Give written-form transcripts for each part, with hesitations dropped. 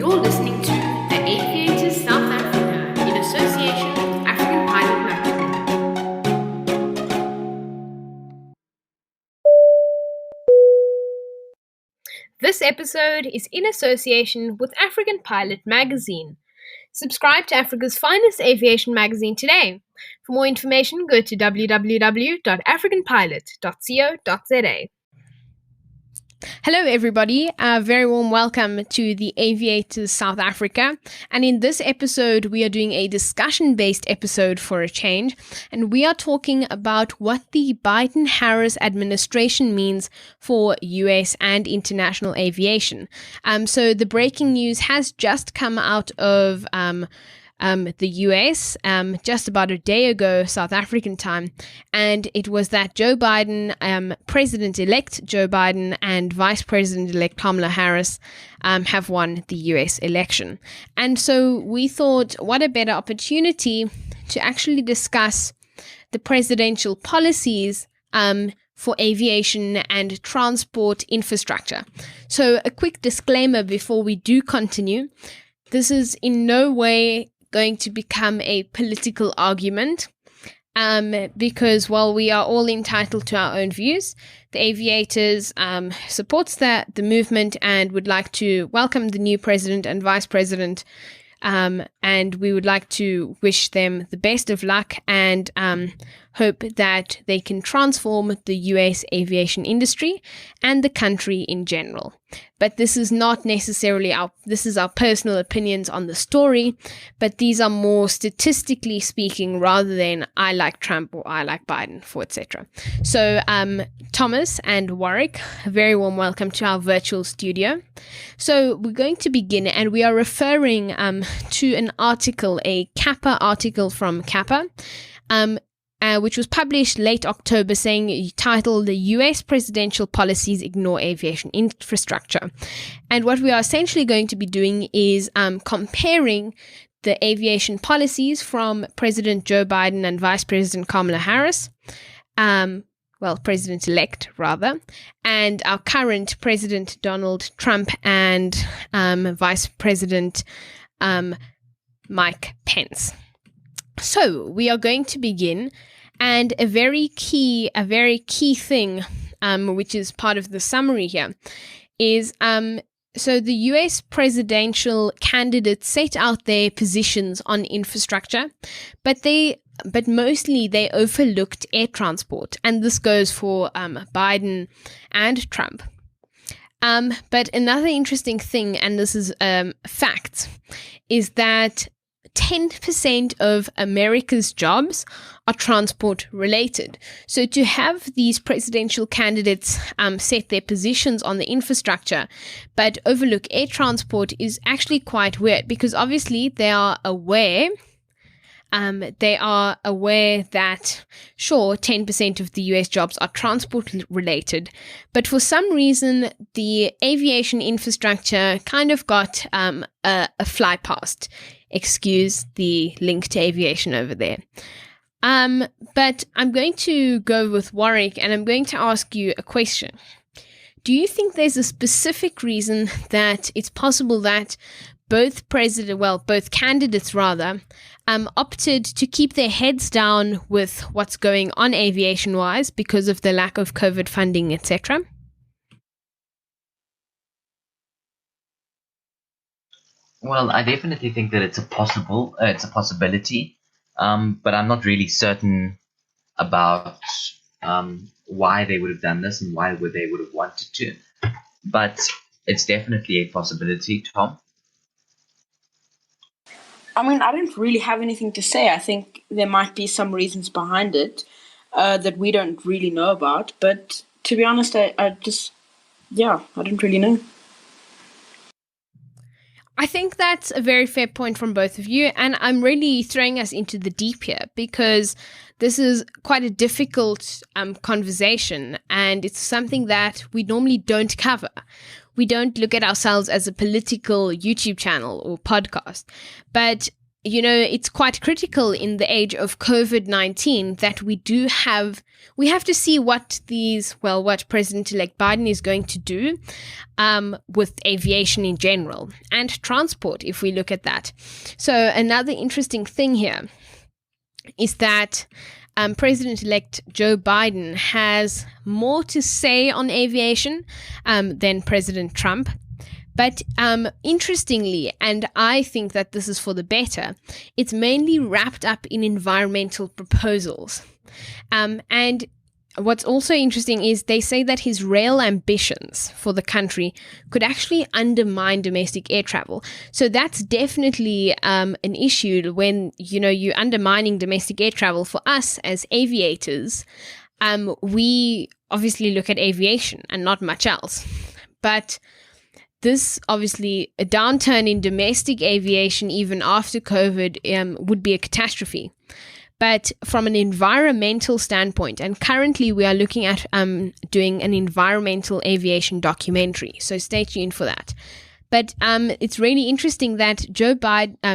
You're listening to the Aviators South Africa in association with African Pilot Magazine. This episode is in association with African Pilot Magazine. Subscribe to Africa's finest aviation magazine today. For more information, go to www.africanpilot.co.za. Hello everybody, a very warm welcome to the Aviators South Africa, and in this episode we are doing a discussion-based episode for a change, and we are talking about what the Biden-Harris administration means for US and international aviation. So the breaking news has just come out of the US just about a day ago, South African time, and it was that Joe Biden, President-elect Joe Biden and Vice President-elect Kamala Harris have won the US election. And so we thought, what a better opportunity to actually discuss the presidential policies for aviation and transport infrastructure. So a quick disclaimer before we do continue. This is in no way going to become a political argument because while we are all entitled to our own views, the Aviators supports the movement and would like to welcome the new president and vice president, and we would like to wish them the best of luck and hope that they can transform the US aviation industry and the country in general. But this is not necessarily our personal opinions on the story, but these are more statistically speaking rather than I like Trump or I like Biden for etc. So Thomas and Warwick, a very warm welcome to our virtual studio. So we're going to begin, and we are referring to an article, a Kappa article from Kappa, which was published late October, titled "The U.S. Presidential Policies Ignore Aviation Infrastructure." And what we are essentially going to be doing is comparing the aviation policies from President Joe Biden and Vice President Kamala Harris, President-elect rather, and our current President Donald Trump and Vice President Mike Pence. So we are going to begin. And a very key thing, which is part of the summary here, is so the US presidential candidates set out their positions on infrastructure, but mostly they overlooked air transport, and this goes for Biden and Trump. But another interesting thing, and this is fact, is that 10% of America's jobs are transport related. So to have these presidential candidates set their positions on the infrastructure but overlook air transport is actually quite weird, because obviously they are aware that, sure, 10% of the US jobs are transport related, but for some reason, the aviation infrastructure kind of got a fly past. Excuse the link to aviation over there. But I'm going to go with Warwick, and I'm going to ask you a question. Do you think there's a specific reason that it's possible that both candidates opted to keep their heads down with what's going on aviation-wise because of the lack of COVID funding, etc.? Well, I definitely think that it's a possibility, but I'm not really certain about why they would have done this and why they would have wanted to. But it's definitely a possibility, Tom. I mean, I don't really have anything to say. I think there might be some reasons behind it that we don't really know about. But to be honest, I don't really know. I think that's a very fair point from both of you, and I'm really throwing us into the deep here because this is quite a difficult conversation, and it's something that we normally don't cover. We don't look at ourselves as a political YouTube channel or podcast, but it's quite critical in the age of COVID-19 that we have to see what President-elect Biden is going to do with aviation in general and transport, if we look at that. So another interesting thing here is that President-elect Joe Biden has more to say on aviation than President Trump. But interestingly, and I think that this is for the better, it's mainly wrapped up in environmental proposals. And what's also interesting is they say that his rail ambitions for the country could actually undermine domestic air travel. So that's definitely an issue when, you're undermining domestic air travel. For us as aviators, we obviously look at aviation and not much else. But this, obviously, a downturn in domestic aviation, even after COVID, would be a catastrophe. But from an environmental standpoint, and currently we are looking at doing an environmental aviation documentary, so stay tuned for that. But it's really interesting that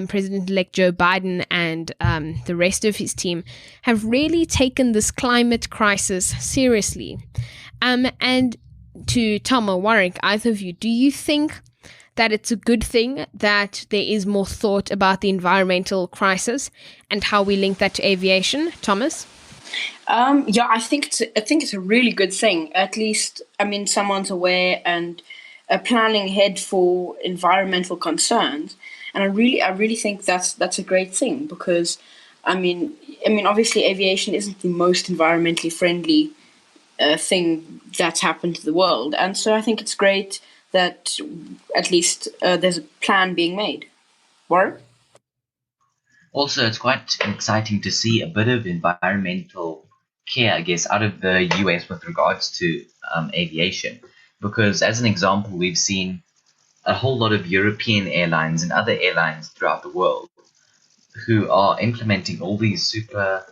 President-elect Joe Biden and the rest of his team have really taken this climate crisis seriously. And to Tom or Warwick, either of you, do you think that it's a good thing that there is more thought about the environmental crisis and how we link that to aviation? Thomas? I think it's a really good thing. At least, someone's aware and planning ahead for environmental concerns, and I really think that's a great thing because, obviously, aviation isn't the most environmentally friendly thing that's happened to the world, and so I think it's great that at least there's a plan being made. Warren? Also, it's quite exciting to see a bit of environmental care, I guess, out of the US with regards to aviation, because as an example, we've seen a whole lot of European airlines and other airlines throughout the world who are implementing all these super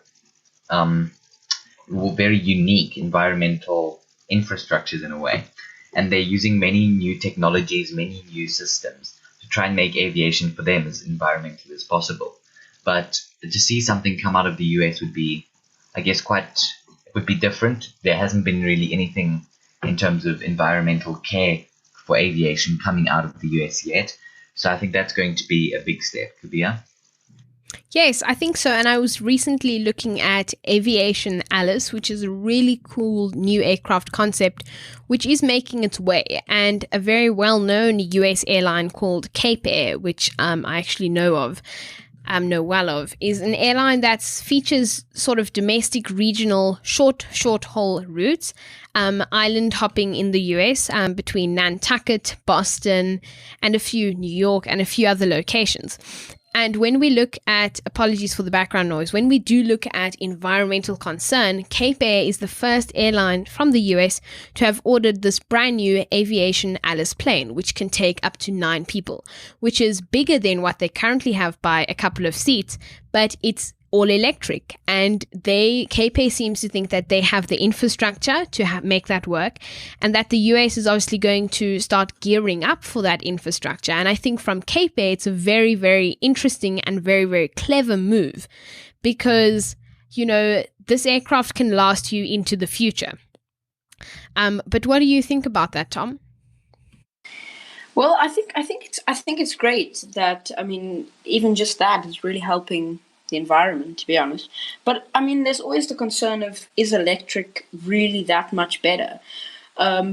very unique environmental infrastructures in a way, and they're using many new technologies, many new systems to try and make aviation for them as environmental as possible. But to see something come out of the US would be, I guess, would be different. There hasn't been really anything in terms of environmental care for aviation coming out of the US yet, so I think that's going to be a big step. Kabia? Yes, I think so. And I was recently looking at Aviation Alice, which is a really cool new aircraft concept, which is making its way. And a very well-known US airline called Cape Air, which I actually know well of, is an airline that features sort of domestic, regional, short haul routes, island hopping in the US between Nantucket, Boston, and a few New York and a few other locations. And when we look at, apologies for the background noise, when we do look at environmental concern, Cape Air is the first airline from the US to have ordered this brand new Aviation Alice plane, which can take up to 9 people, which is bigger than what they currently have by a couple of seats, but it's all electric, and Cape Air seems to think that they have the infrastructure to make that work, and that the US is obviously going to start gearing up for that infrastructure. And I think from Cape Air, it's a very, very interesting and very, very clever move because, this aircraft can last you into the future. But what do you think about that, Tom? Well, I think it's great that, even just that is really helping the environment, to be honest. But there's always the concern of, is electric really that much better?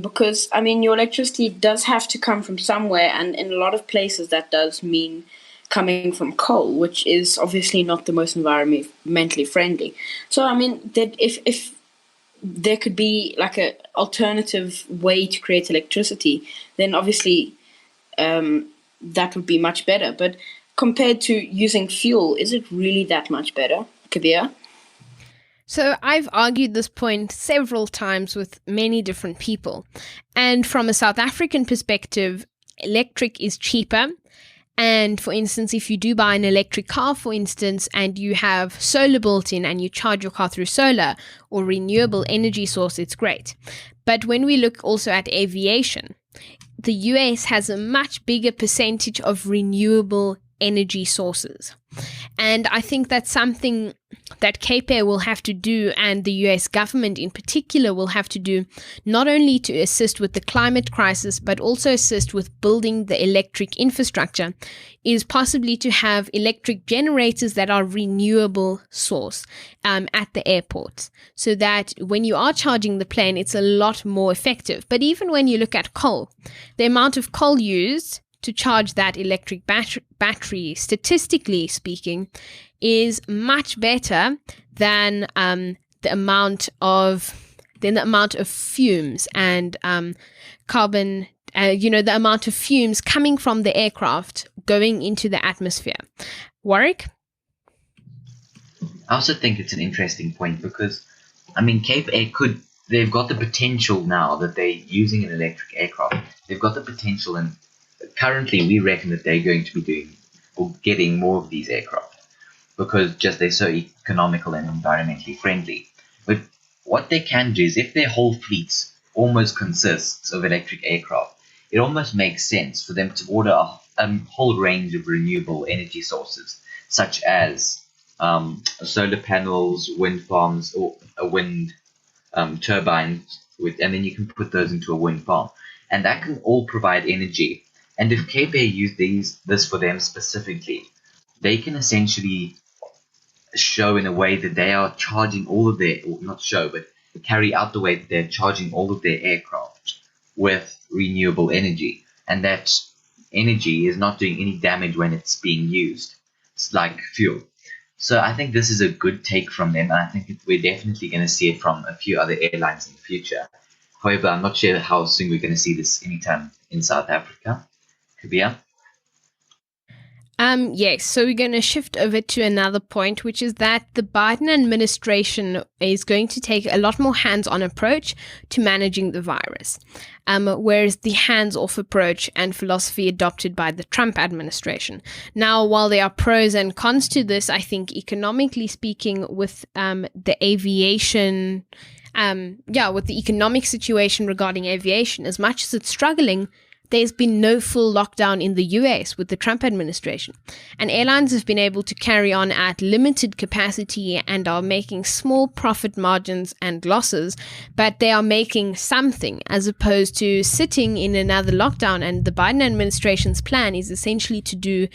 Because your electricity does have to come from somewhere, and in a lot of places that does mean coming from coal, which is obviously not the most environmentally friendly. So that if there could be like a alternative way to create electricity, then obviously that would be much better. But compared to using fuel, is it really that much better? Kabir? So I've argued this point several times with many different people. And from a South African perspective, electric is cheaper. And for instance, if you do buy an electric car, for instance, and you have solar built in and you charge your car through solar or renewable energy source, it's great. But when we look also at aviation, the US has a much bigger percentage of renewable energy sources. And I think that's something that Cape Air will have to do, and the US government in particular will have to do, not only to assist with the climate crisis, but also assist with building the electric infrastructure, is possibly to have electric generators that are renewable source at the airports, so that when you are charging the plane, it's a lot more effective. But even when you look at coal, the amount of coal used to charge that electric battery, statistically speaking, is much better than the amount of fumes and carbon. The amount of fumes coming from the aircraft going into the atmosphere. Warwick? I also think it's an interesting point because, Cape Air they've got the potential now that they're using an electric aircraft. They've got the potential, and currently we reckon that they're going to be getting more of these aircraft because just they're so economical and environmentally friendly. But what they can do is, if their whole fleet almost consists of electric aircraft, it almost makes sense for them to order a whole range of renewable energy sources, such as solar panels, wind farms, or a wind turbine, and then you can put those into a wind farm, and that can all provide energy. And if Cape Air use this for them specifically, they can essentially show in a way that they are charging all of their, or not show, but carry out the way that they're charging all of their aircraft with renewable energy, and that energy is not doing any damage when it's being used. It's like fuel. So I think this is a good take from them, and I think we're definitely going to see it from a few other airlines in the future. However, I'm not sure how soon we're going to see this anytime in South Africa. Kabir? Yes, so we're going to shift over to another point, which is that the Biden administration is going to take a lot more hands-on approach to managing the virus, whereas the hands-off approach and philosophy adopted by the Trump administration. Now, while there are pros and cons to this, I think economically speaking, with the aviation, with the economic situation regarding aviation, as much as it's struggling, there's been no full lockdown in the US with the Trump administration, and airlines have been able to carry on at limited capacity and are making small profit margins and losses, but they are making something as opposed to sitting in another lockdown. And the Biden administration's plan is essentially to do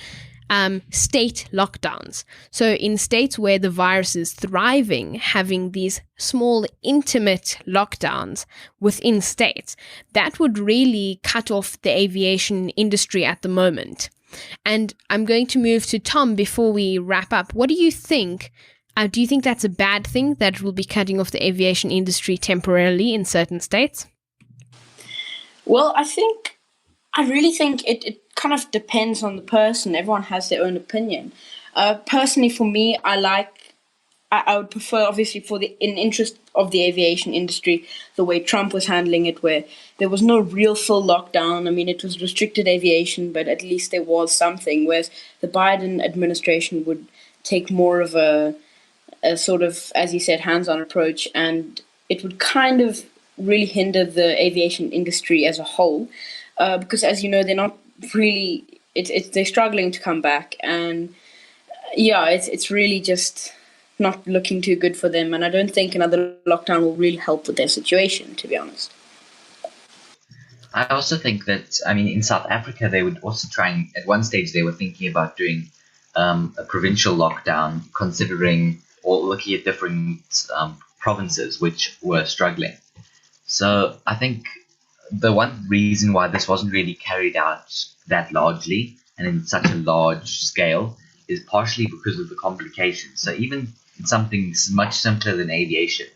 state lockdowns. So in states where the virus is thriving, having these small, intimate lockdowns within states, that would really cut off the aviation industry at the moment. And I'm going to move to Tom before we wrap up. What do you think? Do you think that's a bad thing, that it will be cutting off the aviation industry temporarily in certain states? Well, I really think it kind of depends on the person. Everyone has their own opinion. Personally, for me, I would prefer, obviously, in interest of the aviation industry, the way Trump was handling it, where there was no real full lockdown. I mean, it was restricted aviation, but at least there was something. Whereas the Biden administration would take more of a sort of, as you said, hands-on approach, and it would kind of really hinder the aviation industry as a whole, because, as you know, they're not really. They're struggling to come back, and it's really just not looking too good for them. And I don't think another lockdown will really help with their situation, to be honest. I also think that, in South Africa, they would also at one stage, they were thinking about doing a provincial lockdown, considering or looking at different provinces which were struggling. So I think the one reason why this wasn't really carried out that largely and in such a large scale is partially because of the complications. So even in something much simpler than aviation,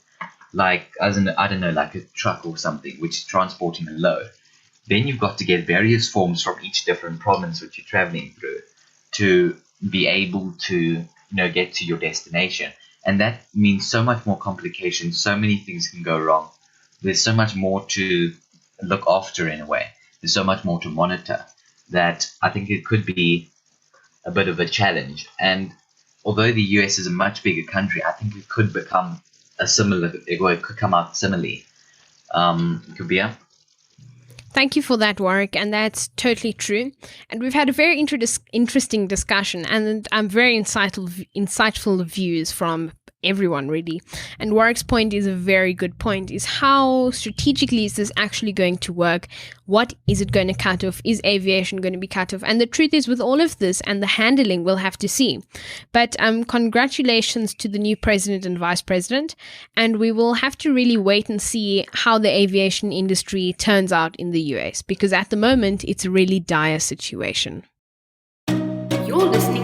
like like a truck or something, which is transporting a load, then you've got to get various forms from each different province which you're traveling through to be able to get to your destination. And that means so much more complications, so many things can go wrong. There's so much more to look after in a way. There's so much more to monitor that I think it could be a bit of a challenge. And although the US is a much bigger country, I think it could become it could come out similarly. Kabir? Thank you for that, Warwick, and that's totally true. And we've had a very interesting discussion, and very insightful views from everyone, really. And Warwick's point is a very good point, is how strategically is this actually going to work? What is it going to cut off? Is aviation going to be cut off? And the truth is, with all of this and the handling, we'll have to see. But congratulations to the new president and vice president. And we will have to really wait and see how the aviation industry turns out in the US, because at the moment, it's a really dire situation. You're listening